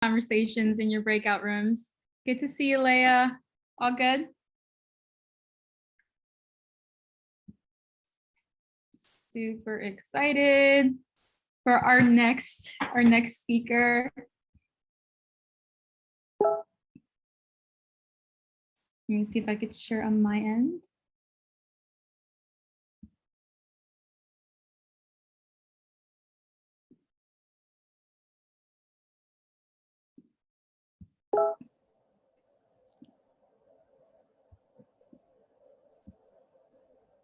conversations in your breakout rooms. Good to see you, Leah. All good? Super excited for our next speaker. Let me see if I could share on my end.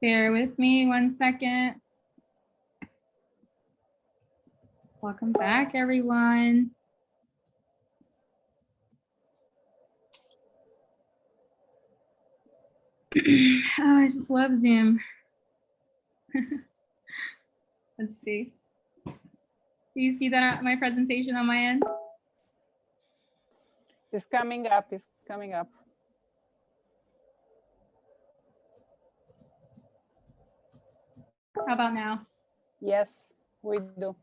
Bear with me 1 second. Welcome back, everyone. Oh, I just love Zoom. Let's see. Do you see that my presentation on my end? It's coming up. It's coming up. How about now? Yes, we do.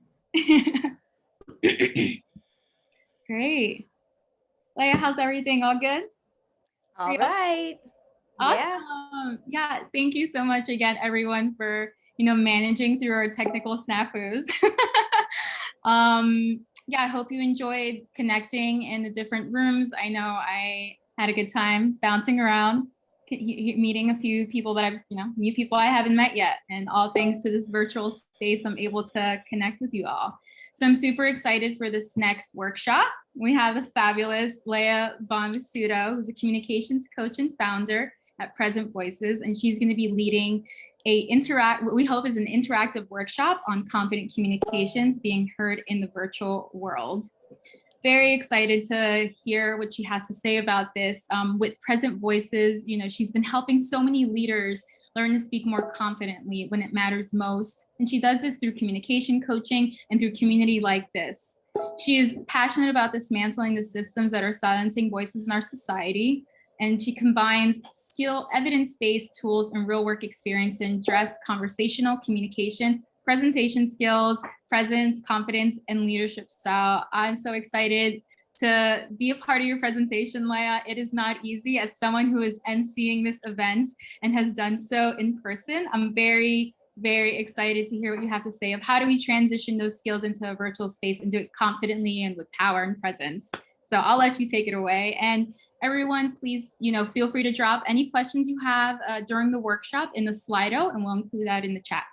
Great. Leah, how's everything? All good? All right. Awesome. Yeah. Thank you so much again, everyone, for managing through our technical snafus. Yeah, I hope you enjoyed connecting in the different rooms. I know I had a good time bouncing around, meeting a few people that I've, new people I haven't met yet. And all thanks to this virtual space, I'm able to connect with you all. So I'm super excited for this next workshop. We have the fabulous Leah Bonvissuto, who's a communications coach and founder at Present Voices, and she's going to be leading what we hope is an interactive workshop on confident communications being heard in the virtual world. Very excited to hear what she has to say about this. With Present Voices, she's been helping so many leaders learn to speak more confidently when it matters most. And she does this through communication coaching and through community like this. She is passionate about dismantling the systems that are silencing voices in our society. And she combines evidence-based tools and real work experience to address conversational communication, presentation skills, presence, confidence, and leadership style. I'm so excited to be a part of your presentation, Leah. It is not easy. As someone who is emceeing this event and has done so in person, I'm very, very excited to hear what you have to say of how do we transition those skills into a virtual space and do it confidently and with power and presence. So I'll let you take it away. And everyone, please, feel free to drop any questions you have during the workshop in the Slido, and we'll include that in the chat.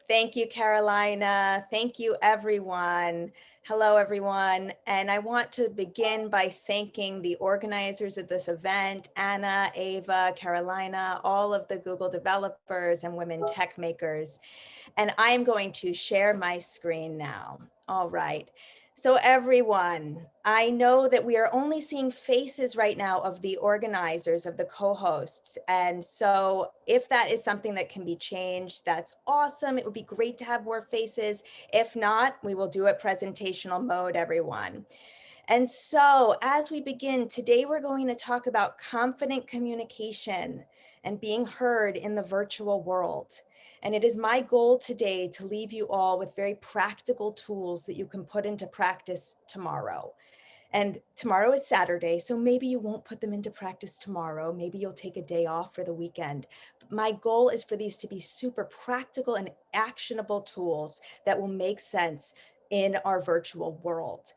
Thank you, Carolina. Thank you, everyone. Hello, everyone. And I want to begin by thanking the organizers of this event, Anna, Ava, Carolina, all of the Google developers and women tech makers. And I'm going to share my screen now. All right. So everyone, I know that we are only seeing faces right now of the organizers, of the co-hosts. And so if that is something that can be changed, that's awesome. It would be great to have more faces. If not, we will do it presentational mode, everyone. And so as we begin, today we're going to talk about confident communication and being heard in the virtual world. And it is my goal today to leave you all with very practical tools that you can put into practice tomorrow. And tomorrow is Saturday, so maybe you won't put them into practice tomorrow. Maybe you'll take a day off for the weekend. But my goal is for these to be super practical and actionable tools that will make sense in our virtual world.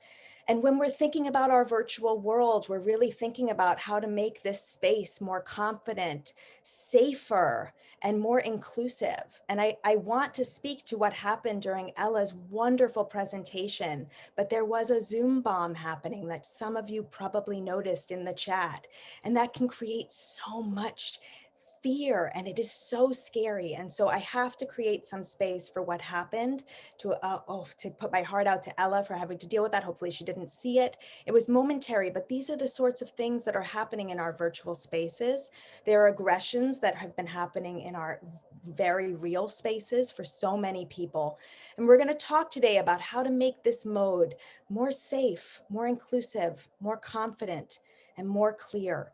And when we're thinking about our virtual world, we're really thinking about how to make this space more confident, safer, and more inclusive. And I want to speak to what happened during Ella's wonderful presentation, but there was a Zoom bomb happening that some of you probably noticed in the chat, and that can create so much fear, and it is so scary. And so I have to create some space for what happened to put my heart out to Ella for having to deal with that. Hopefully she didn't see it. It was momentary, but these are the sorts of things that are happening in our virtual spaces. There are aggressions that have been happening in our very real spaces for so many people. And we're going to talk today about how to make this mode more safe, more inclusive, more confident, and more clear.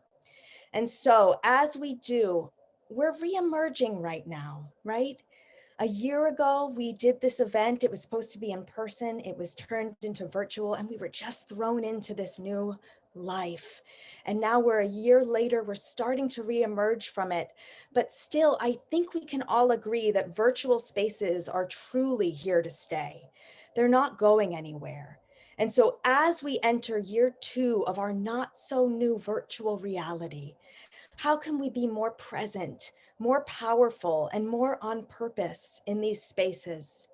And so as we do, we're re-emerging right now, right? A year ago, we did this event. It was supposed to be in person. It was turned into virtual, and we were just thrown into this new life. And now we're a year later, we're starting to reemerge from it. But still, I think we can all agree that virtual spaces are truly here to stay. They're not going anywhere. And so as we enter year 2 of our not so new virtual reality, how can we be more present, more powerful, and more on purpose in these spaces?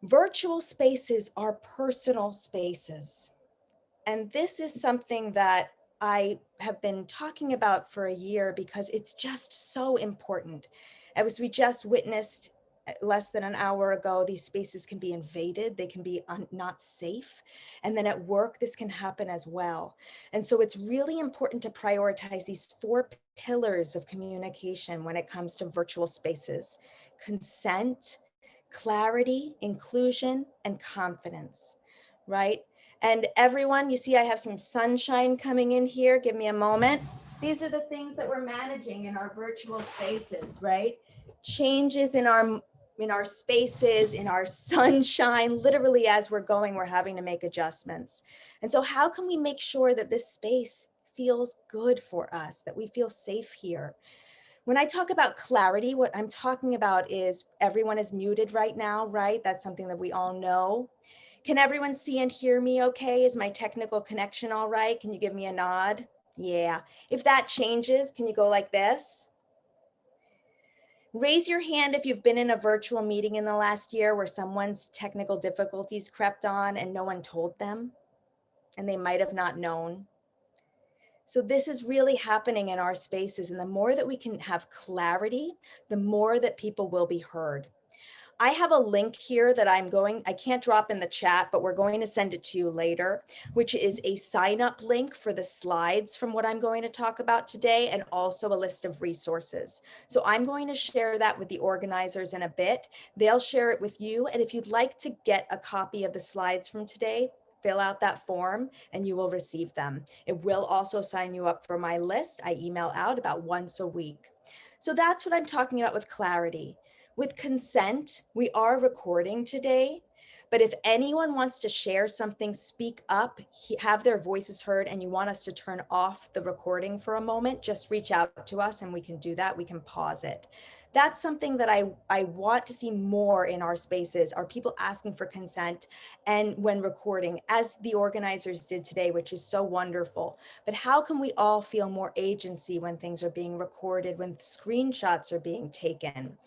Virtual spaces are personal spaces. And this is something that I have been talking about for a year because it's just so important. As we just witnessed less than an hour ago, these spaces can be invaded, they can be not safe. And then at work, this can happen as well. And so it's really important to prioritize these 4 pillars of communication when it comes to virtual spaces: consent, clarity, inclusion, and confidence, right? And everyone, you see I have some sunshine coming in here. Give me a moment. These are the things that we're managing in our virtual spaces, right? Changes in our spaces, in our sunshine. Literally, as we're going, we're having to make adjustments. And so how can we make sure that this space feels good for us, that we feel safe here? When I talk about clarity, what I'm talking about is everyone is muted right now, right? That's something that we all know. Can everyone see and hear me okay? Is my technical connection all right? Can you give me a nod? Yeah. If that changes, can you go like this? Raise your hand if you've been in a virtual meeting in the last year where someone's technical difficulties crept on and no one told them, and they might have not known. So this is really happening in our spaces. And the more that we can have clarity, the more that people will be heard. I have a link here that I can't drop in the chat, but we're going to send it to you later, which is a sign up link for the slides from what I'm going to talk about today, and also a list of resources. So I'm going to share that with the organizers in a bit. They'll share it with you. And if you'd like to get a copy of the slides from today, fill out that form and you will receive them. It will also sign you up for my list. I email out about once a week. So that's what I'm talking about with clarity. With consent, we are recording today, but if anyone wants to share something, speak up, have their voices heard, and you want us to turn off the recording for a moment, just reach out to us and we can do that. We can pause it. That's something that I want to see more in our spaces, are people asking for consent and when recording, as the organizers did today, which is so wonderful. But how can we all feel more agency when things are being recorded, when screenshots are being taken?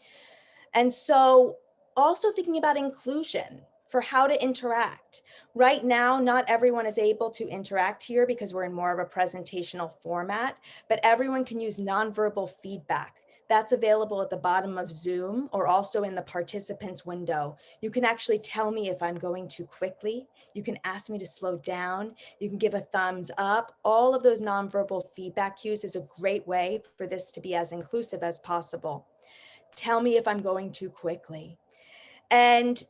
And so also thinking about inclusion for how to interact. Right now, not everyone is able to interact here because we're in more of a presentational format, but everyone can use nonverbal feedback. That's available at the bottom of Zoom or also in the participants window. You can actually tell me if I'm going too quickly. You can ask me to slow down. You can give a thumbs up. All of those nonverbal feedback cues is a great way for this to be as inclusive as possible. Tell me if I'm going too quickly. And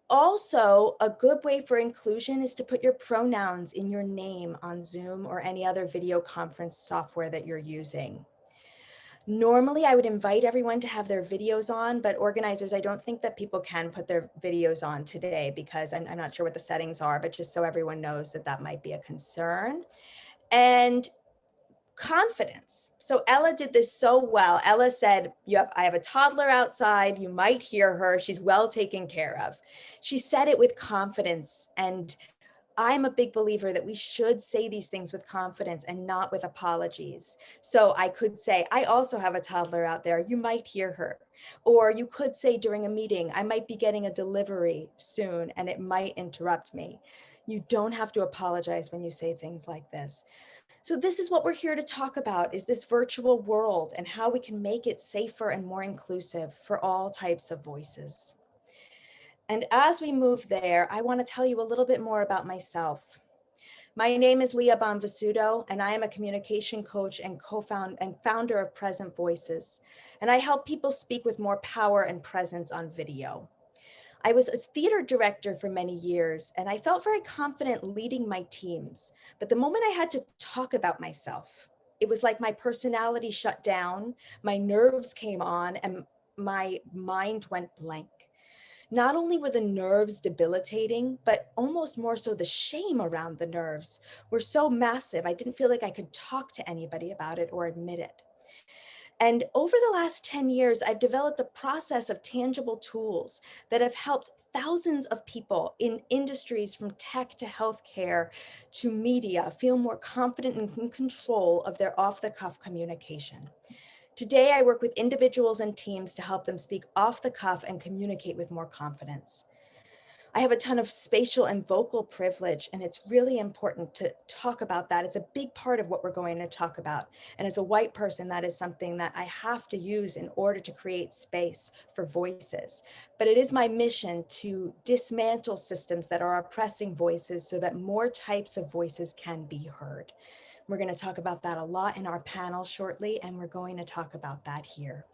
also, a good way for inclusion is to put your pronouns in your name on Zoom or any other video conference software that you're using. Normally, I would invite everyone to have their videos on, but organizers, I don't think that people can put their videos on today because I'm not sure what the settings are, but just so everyone knows that that might be a concern. And confidence. So Ella did this so well. Ella said, I have a toddler outside. You might hear her. She's well taken care of. She said it with confidence. And I'm a big believer that we should say these things with confidence and not with apologies. So I could say, I also have a toddler out there. You might hear her. Or you could say during a meeting, I might be getting a delivery soon and it might interrupt me. You don't have to apologize when you say things like this. So this is what we're here to talk about, is this virtual world and how we can make it safer and more inclusive for all types of voices. And as we move there, I want to tell you a little bit more about myself. My name is Leah Bonvissuto, and I am a communication coach and founder of Present Voices. And I help people speak with more power and presence on video. I was a theater director for many years, and I felt very confident leading my teams. But the moment I had to talk about myself, it was like my personality shut down, my nerves came on, and my mind went blank. Not only were the nerves debilitating, but almost more so the shame around the nerves were so massive. I didn't feel like I could talk to anybody about it or admit it. And over the last 10 years, I've developed a process of tangible tools that have helped thousands of people in industries from tech to healthcare to media feel more confident and in control of their off-the-cuff communication. Today, I work with individuals and teams to help them speak off the cuff and communicate with more confidence. I have a ton of spatial and vocal privilege, and it's really important to talk about that. It's a big part of what we're going to talk about. And as a white person, that is something that I have to use in order to create space for voices. But it is my mission to dismantle systems that are oppressing voices so that more types of voices can be heard. We're going to talk about that a lot in our panel shortly, and we're going to talk about that here.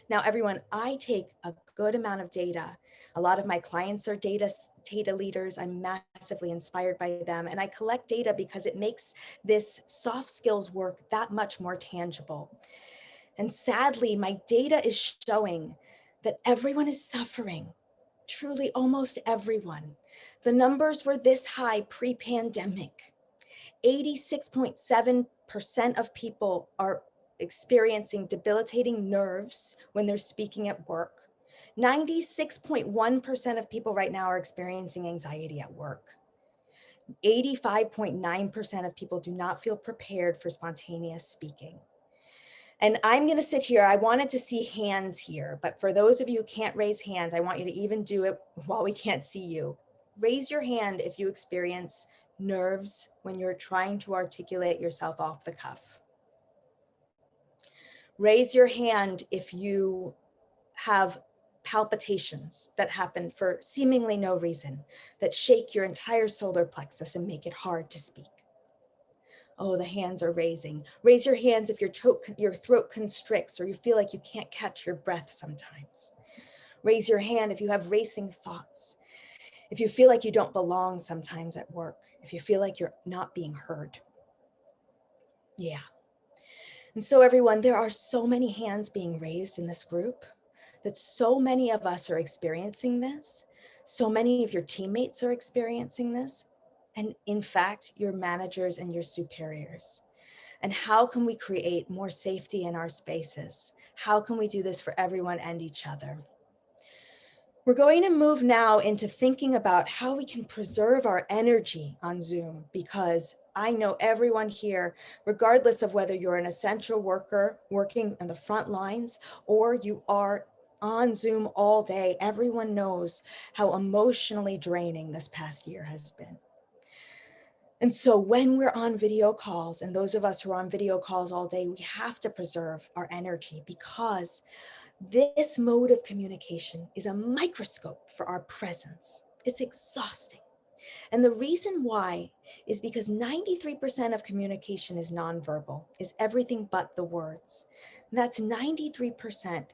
Now, everyone, I take a good amount of data. A lot of my clients are data leaders. I'm massively inspired by them. And I collect data because it makes this soft skills work that much more tangible. And sadly, my data is showing that everyone is suffering. Truly, almost everyone. The numbers were this high pre-pandemic. 86.7% of people are experiencing debilitating nerves when they're speaking at work. 96.1% of people right now are experiencing anxiety at work. 85.9% of people do not feel prepared for spontaneous speaking. And I'm going to sit here. I wanted to see hands here, but for those of you who can't raise hands, I want you to even do it while we can't see you. Raise your hand if you experience nerves when you're trying to articulate yourself off the cuff. Raise your hand if you have palpitations that happen for seemingly no reason, that shake your entire solar plexus and make it hard to speak. Oh, the hands are raising. Raise your hands if your throat constricts or you feel like you can't catch your breath sometimes. Raise your hand if you have racing thoughts. If you feel like you don't belong sometimes at work. If you feel like you're not being heard. Yeah. And so everyone, there are so many hands being raised in this group that so many of us are experiencing this. So many of your teammates are experiencing this. And in fact, your managers and your superiors. And how can we create more safety in our spaces? How can we do this for everyone and each other? We're going to move now into thinking about how we can preserve our energy on Zoom, because I know everyone here, regardless of whether you're an essential worker working on the front lines or you are on Zoom all day, everyone knows how emotionally draining this past year has been. And so when we're on video calls, and those of us who are on video calls all day, we have to preserve our energy, because this mode of communication is a microscope for our presence. It's exhausting. And the reason why is because 93% of communication is nonverbal, is everything but the words. That's 93%.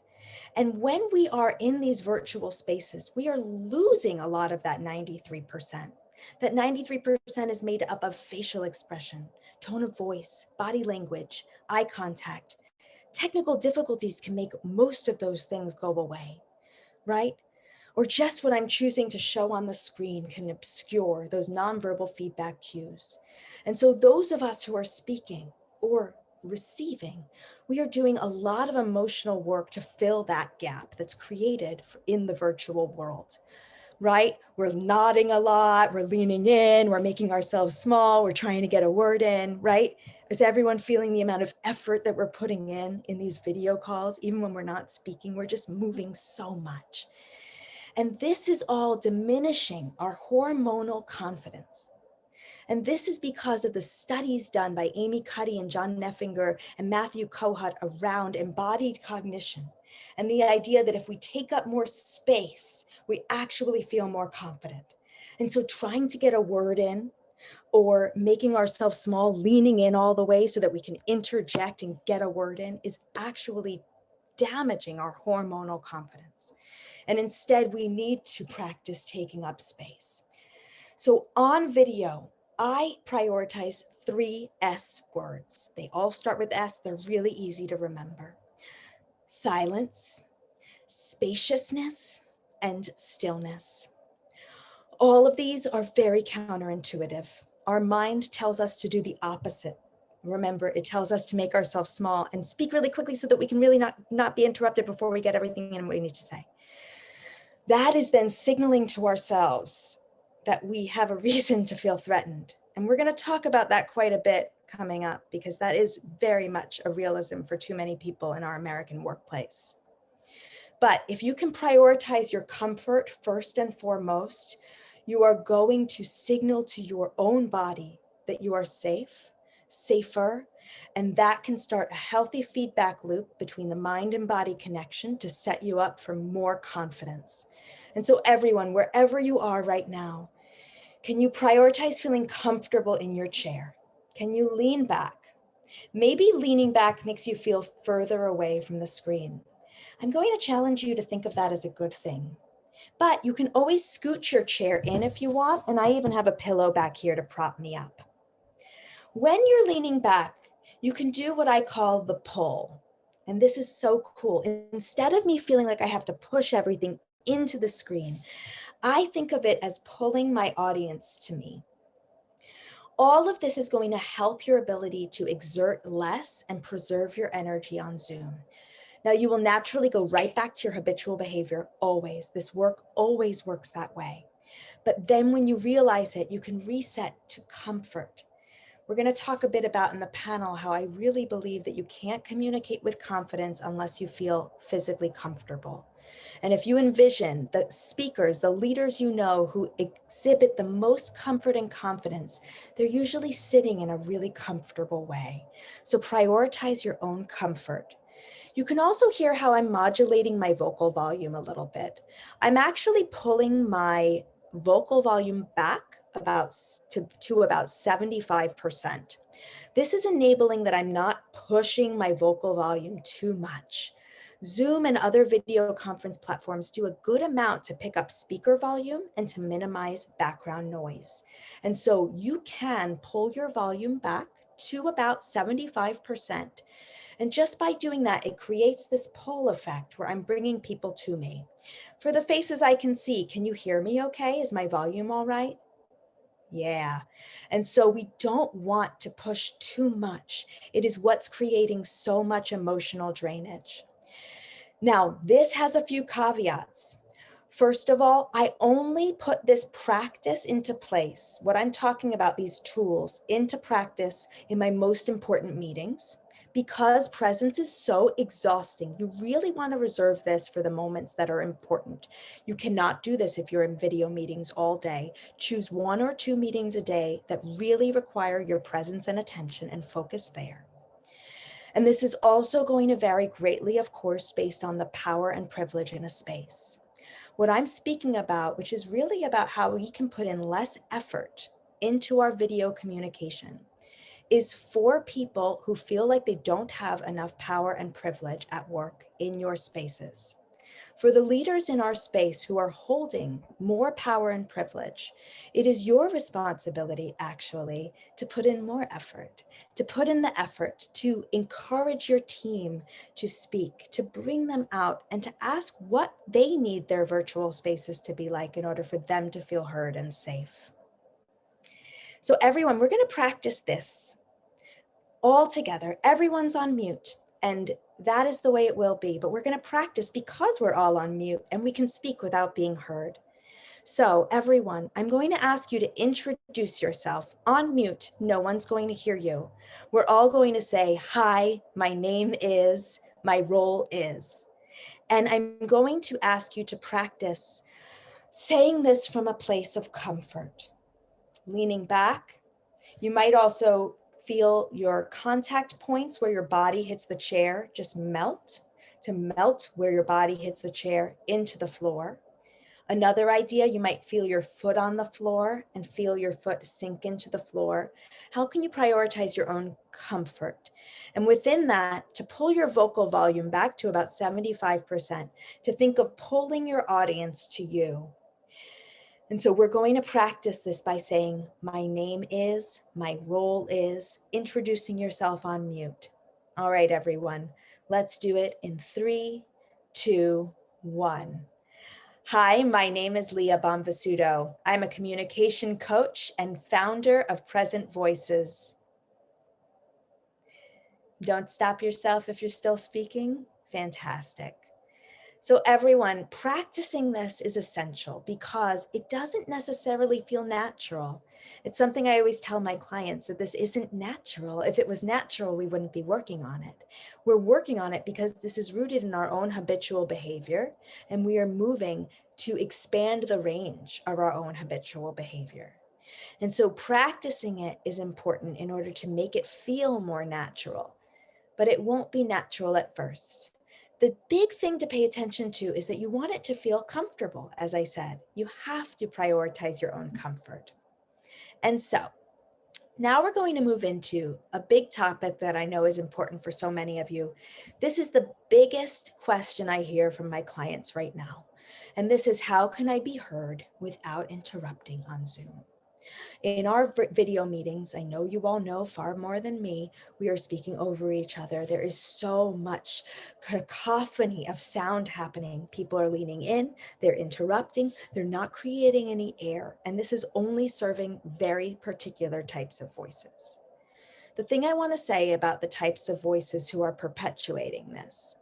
And when we are in these virtual spaces, we are losing a lot of that 93%. That 93% is made up of facial expression, tone of voice, body language, eye contact. Technical difficulties can make most of those things go away, right? Or just what I'm choosing to show on the screen can obscure those nonverbal feedback cues. And so those of us who are speaking or receiving, we are doing a lot of emotional work to fill that gap that's created in the virtual world, right? We're nodding a lot, we're leaning in, we're making ourselves small, we're trying to get a word in, right? Is everyone feeling the amount of effort that we're putting in these video calls? Even when we're not speaking, we're just moving so much. And this is all diminishing our hormonal confidence. And this is because of the studies done by Amy Cuddy and John Neffinger and Matthew Kohut around embodied cognition, and the idea that if we take up more space, we actually feel more confident. And so trying to get a word in, or making ourselves small, leaning in all the way so that we can interject and get a word in, is actually damaging our hormonal confidence. And instead, we need to practice taking up space. So on video, I prioritize 3 S words. They all start with S. They're really easy to remember. Silence, spaciousness, and stillness. All of these are very counterintuitive. Our mind tells us to do the opposite. Remember, it tells us to make ourselves small and speak really quickly so that we can really not be interrupted before we get everything in we need to say. That is then signaling to ourselves that we have a reason to feel threatened. And we're going to talk about that quite a bit coming up, because that is very much a realism for too many people in our American workplace. But if you can prioritize your comfort first and foremost, you are going to signal to your own body that you are safe, safer, and that can start a healthy feedback loop between the mind and body connection to set you up for more confidence. And so everyone, wherever you are right now, can you prioritize feeling comfortable in your chair? Can you lean back? Maybe leaning back makes you feel further away from the screen. I'm going to challenge you to think of that as a good thing. But you can always scoot your chair in if you want, and I even have a pillow back here to prop me up. When you're leaning back, you can do what I call the pull. And this is so cool. Instead of me feeling like I have to push everything into the screen, I think of it as pulling my audience to me. All of this is going to help your ability to exert less and preserve your energy on Zoom. Now, you will naturally go right back to your habitual behavior, always. This work always works that way. But then when you realize it, you can reset to comfort. We're going to talk a bit about in the panel how I really believe that you can't communicate with confidence unless you feel physically comfortable. And if you envision the speakers, the leaders you know who exhibit the most comfort and confidence, they're usually sitting in a really comfortable way. So prioritize your own comfort. You can also hear how I'm modulating my vocal volume a little bit. I'm actually pulling my vocal volume back to about 75%. This is enabling that I'm not pushing my vocal volume too much. Zoom and other video conference platforms do a good amount to pick up speaker volume and to minimize background noise. And so you can pull your volume back to about 75%. And just by doing that, it creates this pull effect where I'm bringing people to me. For the faces I can see, can you hear me okay? Is my volume all right? Yeah. And so we don't want to push too much. It is what's creating so much emotional drainage. Now, this has a few caveats. First of all, I only put this practice into place, what I'm talking about, these tools, into practice in my most important meetings, because presence is so exhausting. You really want to reserve this for the moments that are important. You cannot do this if you're in video meetings all day. Choose 1 or 2 meetings a day that really require your presence and attention and focus there. And this is also going to vary greatly, of course, based on the power and privilege in a space. What I'm speaking about, which is really about how we can put in less effort into our video communication, is for people who feel like they don't have enough power and privilege at work in your spaces. For the leaders in our space who are holding more power and privilege, it is your responsibility, actually, to put in more effort, to put in the effort to encourage your team to speak, to bring them out, and to ask what they need their virtual spaces to be like in order for them to feel heard and safe. So everyone, we're going to practice this all together. Everyone's on mute, and that is the way it will be, but we're going to practice because we're all on mute and we can speak without being heard. So everyone, I'm going to ask you to introduce yourself on mute. No one's going to hear you. We're all going to say, hi, my name is, my role is. And I'm going to ask you to practice saying this from a place of comfort, leaning back. You might also feel your contact points where your body hits the chair just melt, to melt where your body hits the chair into the floor. Another idea, you might feel your foot on the floor and feel your foot sink into the floor. How can you prioritize your own comfort? And within that, to pull your vocal volume back to about 75%, to think of pulling your audience to you. And so we're going to practice this by saying, my name is, my role is, introducing yourself on mute. All right, everyone, let's do it in 3, 2, 1. Hi, my name is Leah Bonvissuto. I'm a communication coach and founder of Present Voices. Don't stop yourself if you're still speaking. Fantastic. So everyone, practicing this is essential because it doesn't necessarily feel natural. It's something I always tell my clients, that this isn't natural. If it was natural, we wouldn't be working on it. We're working on it because this is rooted in our own habitual behavior, and we are moving to expand the range of our own habitual behavior. And so practicing it is important in order to make it feel more natural, but it won't be natural at first. The big thing to pay attention to is that you want it to feel comfortable. As I said, you have to prioritize your own comfort. And so now we're going to move into a big topic that I know is important for so many of you. This is the biggest question I hear from my clients right now. And this is, how can I be heard without interrupting on Zoom? In our video meetings, I know you all know far more than me, we are speaking over each other. There is so much cacophony of sound happening. People are leaning in, they're interrupting, they're not creating any air. And this is only serving very particular types of voices. The thing I want to say about the types of voices who are perpetuating this,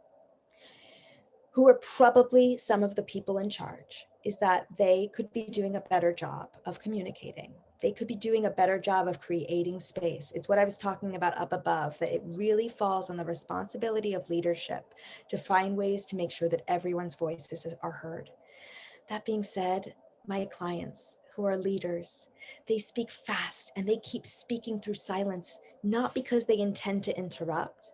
who are probably some of the people in charge, is that they could be doing a better job of communicating. They could be doing a better job of creating space. It's what I was talking about up above, that it really falls on the responsibility of leadership to find ways to make sure that everyone's voices are heard. That being said, my clients who are leaders, they speak fast and they keep speaking through silence, not because they intend to interrupt,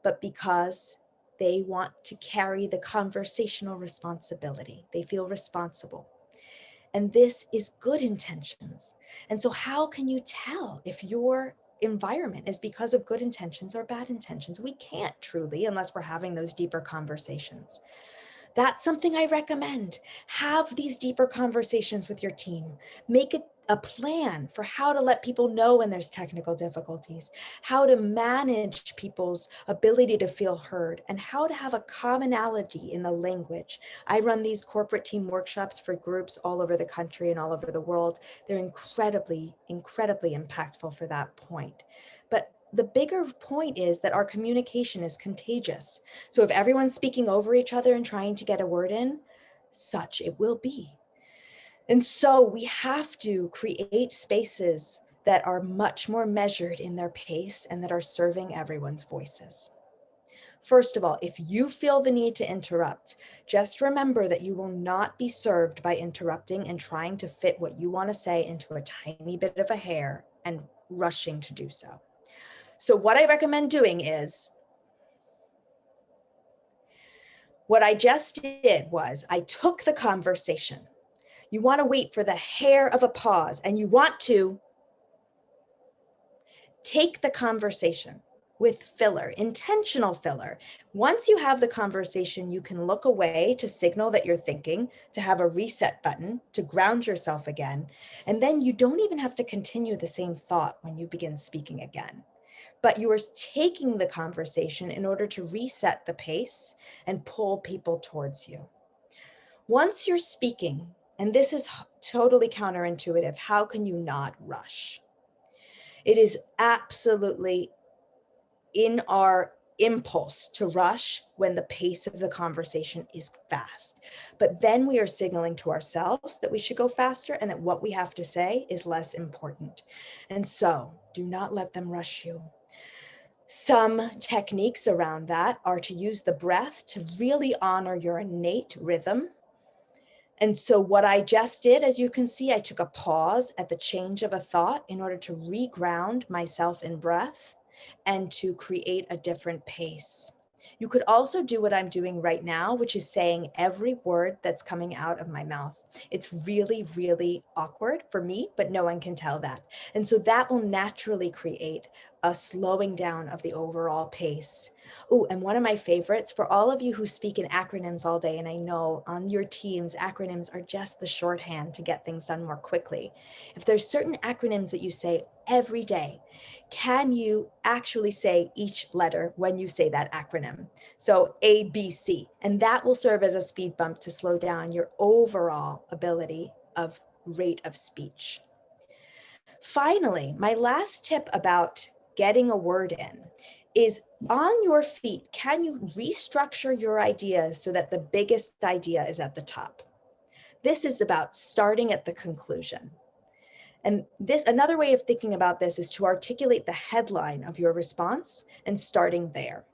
but because they want to carry the conversational responsibility. They feel responsible. And this is good intentions. And so how can you tell if your environment is because of good intentions or bad intentions? We can't truly, unless we're having those deeper conversations. That's something I recommend. Have these deeper conversations with your team. Make a plan for how to let people know when there's technical difficulties, how to manage people's ability to feel heard, and how to have a commonality in the language. I run these corporate team workshops for groups all over the country and all over the world. They're incredibly, incredibly impactful for that point. But the bigger point is that our communication is contagious. So if everyone's speaking over each other and trying to get a word in, such it will be. And so we have to create spaces that are much more measured in their pace and that are serving everyone's voices. First of all, if you feel the need to interrupt, just remember that you will not be served by interrupting and trying to fit what you want to say into a tiny bit of a hair and rushing to do so. So what I recommend doing is, what I just did was I took the conversation. You want to wait for the hair of a pause, and you want to take the conversation with filler, intentional filler. Once you have the conversation, you can look away to signal that you're thinking, to have a reset button, to ground yourself again. And then you don't even have to continue the same thought when you begin speaking again. But you are taking the conversation in order to reset the pace and pull people towards you. Once you're speaking, and this is totally counterintuitive, how can you not rush? It is absolutely in our impulse to rush when the pace of the conversation is fast. But then we are signaling to ourselves that we should go faster and that what we have to say is less important. And so do not let them rush you. Some techniques around that are to use the breath to really honor your innate rhythm. And so what I just did, as you can see, I took a pause at the change of a thought in order to reground myself in breath and to create a different pace. You could also do what I'm doing right now, which is saying every word that's coming out of my mouth. It's really, really awkward for me, but no one can tell that. And so that will naturally create a slowing down of the overall pace. Oh, and one of my favorites, for all of you who speak in acronyms all day, and I know on your teams, acronyms are just the shorthand to get things done more quickly. If there's certain acronyms that you say every day, can you actually say each letter when you say that acronym? So A, B, C, and that will serve as a speed bump to slow down your overall ability of rate of speech. Finally, my last tip about getting a word in is on your feet, can you restructure your ideas so that the biggest idea is at the top? This is about starting at the conclusion. And another way of thinking about this is to articulate the headline of your response and starting there.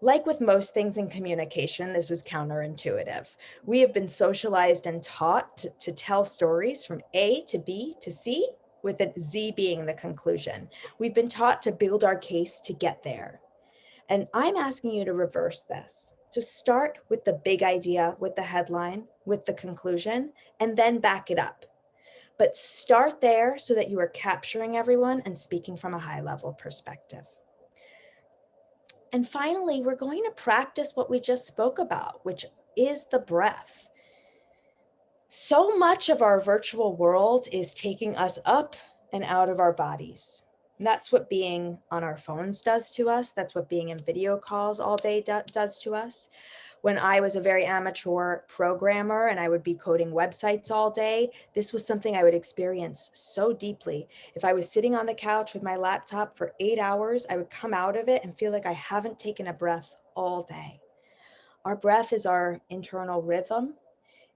Like with most things in communication, this is counterintuitive. We have been socialized and taught to tell stories from A to B to C, with a Z being the conclusion. We've been taught to build our case to get there. And I'm asking you to reverse this, to start with the big idea, with the headline, with the conclusion, and then back it up. But start there so that you are capturing everyone and speaking from a high level perspective. And finally, we're going to practice what we just spoke about, which is the breath. So much of our virtual world is taking us up and out of our bodies. And that's what being on our phones does to us. That's what being in video calls all day does to us. When I was a very amateur programmer and I would be coding websites all day, this was something I would experience so deeply. If I was sitting on the couch with my laptop for 8 hours, I would come out of it and feel like I haven't taken a breath all day. Our breath is our internal rhythm.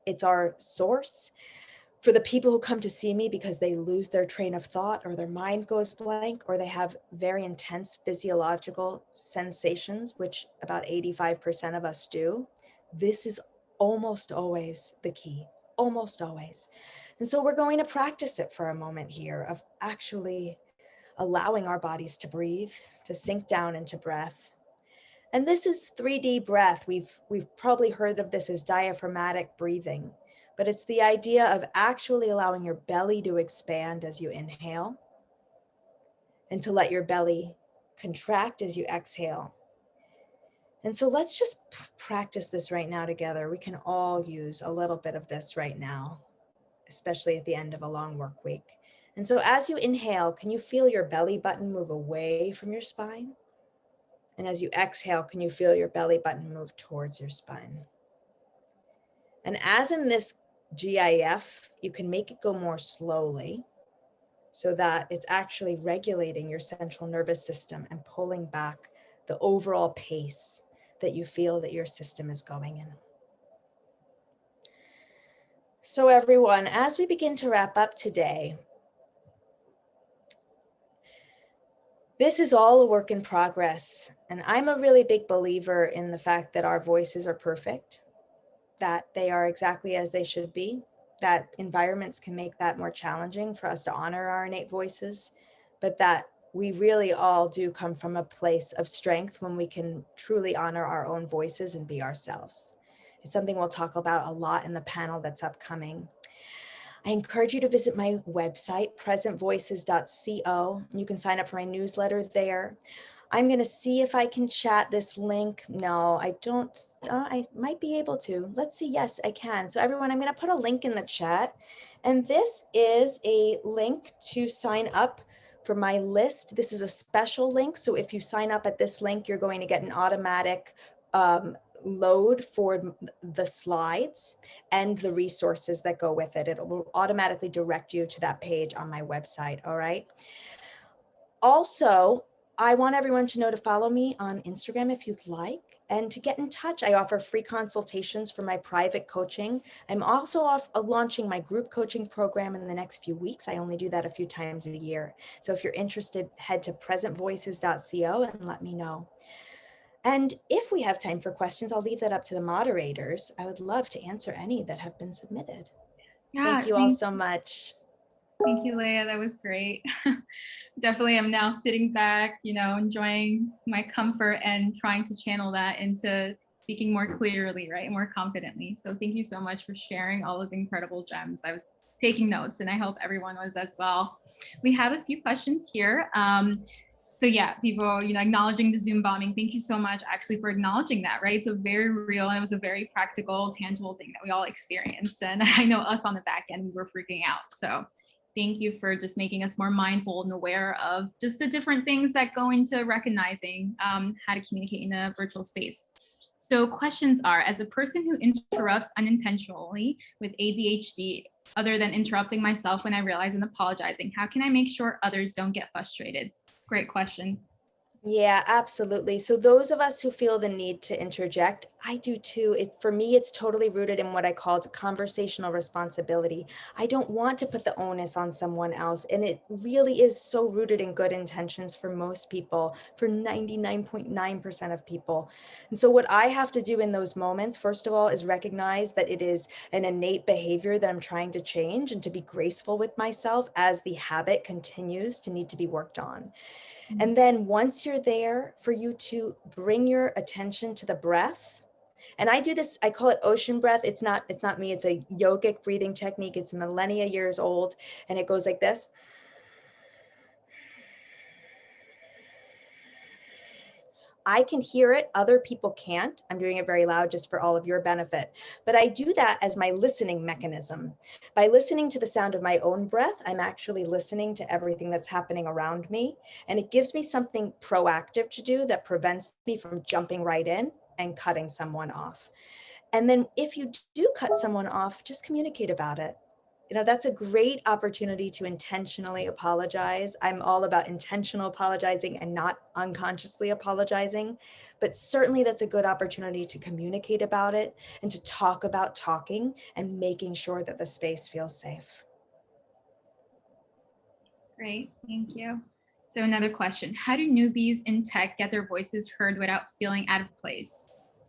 It's our source. For the people who come to see me because they lose their train of thought or their mind goes blank or they have very intense physiological sensations, which about 85% of us do, this is almost always the key, almost always. And so we're going to practice it for a moment here of actually allowing our bodies to breathe, to sink down into breath. And this is 3D breath. We've probably heard of this as diaphragmatic breathing. But it's the idea of actually allowing your belly to expand as you inhale and to let your belly contract as you exhale. And so let's just practice this right now together. We can all use a little bit of this right now, especially at the end of a long work week. And so as you inhale, can you feel your belly button move away from your spine? And as you exhale, can you feel your belly button move towards your spine? And as in this GIF, you can make it go more slowly so that it's actually regulating your central nervous system and pulling back the overall pace that you feel that your system is going in. So everyone, as we begin to wrap up today, this is all a work in progress. And I'm a really big believer in the fact that our voices are perfect, that they are exactly as they should be, that environments can make that more challenging for us to honor our innate voices, but that we really all do come from a place of strength when we can truly honor our own voices and be ourselves. It's something we'll talk about a lot in the panel that's upcoming. I encourage you to visit my website, presentvoices.co. You can sign up for my newsletter there. I'm going to see if I can chat this link. No, I don't. I might be able to. Let's see. Yes, I can. So everyone, I'm going to put a link in the chat. And this is a link to sign up for my list. This is a special link. So if you sign up at this link, you're going to get an automatic load for the slides and the resources that go with it. It will automatically direct you to that page on my website. All right. Also, I want everyone to know to follow me on Instagram if you'd like, and to get in touch. I offer free consultations for my private coaching. I'm also launching my group coaching program in the next few weeks. I only do that a few times a year. So if you're interested, head to presentvoices.co and let me know. And if we have time for questions, I'll leave that up to the moderators. I would love to answer any that have been submitted. Thank you all so much. Thank you, Leah. That was great. Definitely, I'm now sitting back, enjoying my comfort and trying to channel that into speaking more clearly, right, and more confidently. So thank you so much for sharing all those incredible gems. I was taking notes, and I hope everyone was as well. We have a few questions here. So yeah, people, acknowledging the Zoom bombing. Thank you so much actually for acknowledging that, right? It's a very real and it was a very practical, tangible thing that we all experienced. And I know us on the back end, we were freaking out. So thank you for just making us more mindful and aware of just the different things that go into recognizing how to communicate in a virtual space. So questions are, as a person who interrupts unintentionally with ADHD, other than interrupting myself when I realize and apologizing, how can I make sure others don't get frustrated? Great question. Yeah, absolutely. So those of us who feel the need to interject, I do too. For me, it's totally rooted in what I called conversational responsibility. I don't want to put the onus on someone else. And it really is so rooted in good intentions for most people, for 99.9% of people. And so what I have to do in those moments, first of all, is recognize that it is an innate behavior that I'm trying to change, and to be graceful with myself as the habit continues to need to be worked on. And then once you're there, for you to bring your attention to the breath. And I do this, I call it ocean breath. It's not me, it's a yogic breathing technique. It's millennia years old, and it goes like this. I can hear it, other people can't. I'm doing it very loud just for all of your benefit. But I do that as my listening mechanism. By listening to the sound of my own breath, I'm actually listening to everything that's happening around me. And it gives me something proactive to do that prevents me from jumping right in and cutting someone off. And then if you do cut someone off, just communicate about it. That's a great opportunity to intentionally apologize. I'm all about intentional apologizing and not unconsciously apologizing, but certainly that's a good opportunity to communicate about it and to talk about talking and making sure that the space feels safe. Great, thank you. So another question, how do newbies in tech get their voices heard without feeling out of place?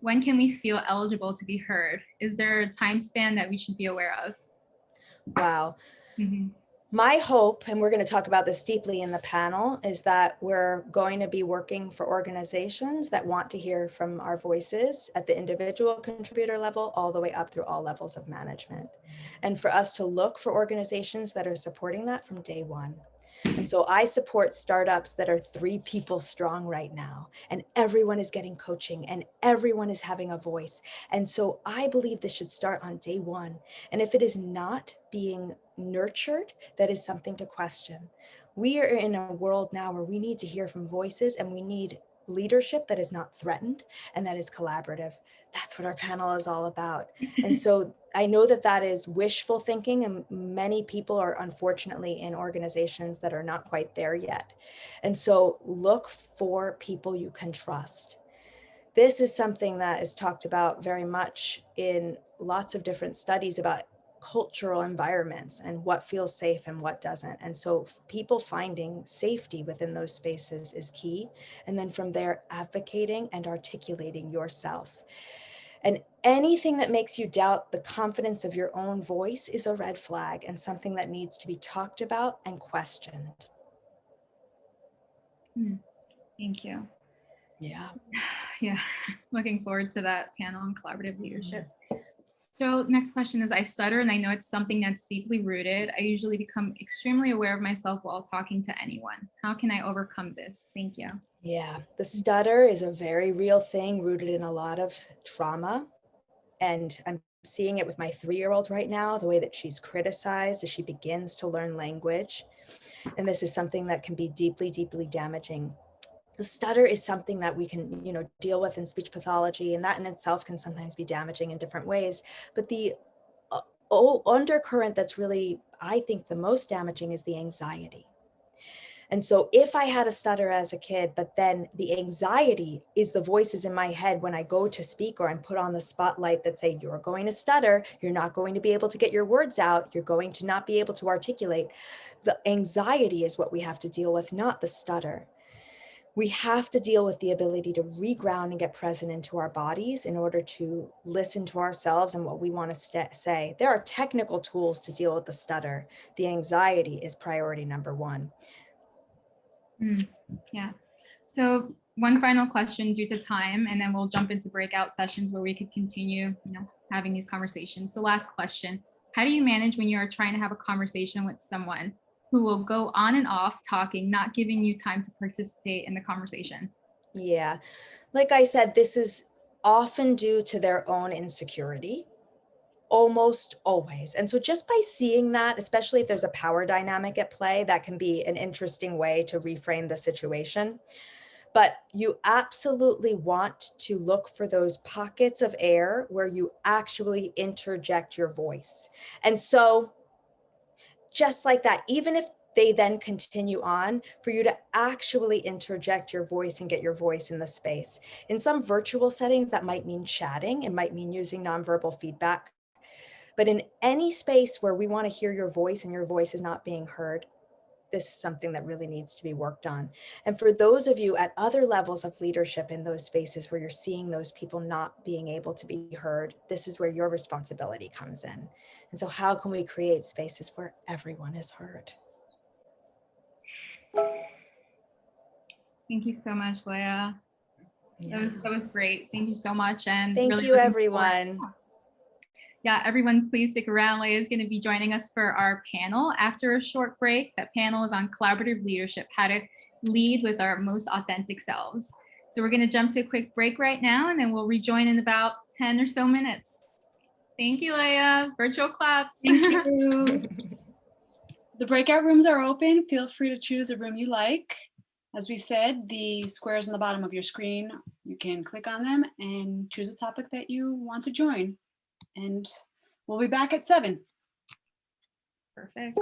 When can we feel eligible to be heard? Is there a time span that we should be aware of? Wow. Mm-hmm. My hope, and we're going to talk about this deeply in the panel, is that we're going to be working for organizations that want to hear from our voices at the individual contributor level, all the way up through all levels of management. And for us to look for organizations that are supporting that from day one. And so I support startups that are 3 people strong right now, and everyone is getting coaching and everyone is having a voice. And so I believe this should start on day one. And if it is not being nurtured, that is something to question. We are in a world now where we need to hear from voices, and we need leadership that is not threatened and that is collaborative. That's what our panel is all about. And so I know that that is wishful thinking, and many people are unfortunately in organizations that are not quite there yet. And so look for people you can trust. This is something that is talked about very much in lots of different studies about cultural environments and what feels safe and what doesn't. And so people finding safety within those spaces is key. And then from there, advocating and articulating yourself. And anything that makes you doubt the confidence of your own voice is a red flag and something that needs to be talked about and questioned. Thank you. Yeah. Yeah, looking forward to that panel on collaborative leadership. So next question is, I stutter and I know it's something that's deeply rooted. I usually become extremely aware of myself while talking to anyone. How can I overcome this? Thank you. Yeah, the stutter is a very real thing rooted in a lot of trauma. And I'm seeing it with my 3-year-old right now, the way that she's criticized as she begins to learn language. And this is something that can be deeply, deeply damaging. The stutter is something that we can, deal with in speech pathology, and that in itself can sometimes be damaging in different ways. But the undercurrent that's really, I think, the most damaging is the anxiety. And so if I had a stutter as a kid, but then the anxiety is the voices in my head when I go to speak, or I'm put on the spotlight that say, you're going to stutter, you're not going to be able to get your words out, you're going to not be able to articulate. The anxiety is what we have to deal with, not the stutter. We have to deal with the ability to reground and get present into our bodies in order to listen to ourselves and what we want to say. There are technical tools to deal with the stutter. The anxiety is priority number 1. Yeah. So one final question due to time, and then we'll jump into breakout sessions where we could continue, having these conversations. So last question, how do you manage when you are trying to have a conversation with someone who will go on and off talking, not giving you time to participate in the conversation? Yeah, like I said, this is often due to their own insecurity. almost always. And so just by seeing that, especially if there's a power dynamic at play, that can be an interesting way to reframe the situation. But you absolutely want to look for those pockets of air where you actually interject your voice. And so just like that, even if they then continue on, for you to actually interject your voice and get your voice in the space. In some virtual settings, that might mean chatting. It might mean using nonverbal feedback. But in any space where we want to hear your voice and your voice is not being heard, this is something that really needs to be worked on. And for those of you at other levels of leadership in those spaces where you're seeing those people not being able to be heard, this is where your responsibility comes in. And so how can we create spaces where everyone is heard? Thank you so much, Leah. Yeah. That was great. Thank you so much. And Thank really you, looking everyone. forward. Yeah, everyone, please stick around. Leah is going to be joining us for our panel after a short break. That panel is on collaborative leadership, how to lead with our most authentic selves. So we're going to jump to a quick break right now, and then we'll rejoin in about 10 or so minutes. Thank you, Leah. Virtual claps. Thank you. The breakout rooms are open. Feel free to choose a room you like. As we said, the squares on the bottom of your screen, you can click on them and choose a topic that you want to join. And we'll be back at 7. Perfect.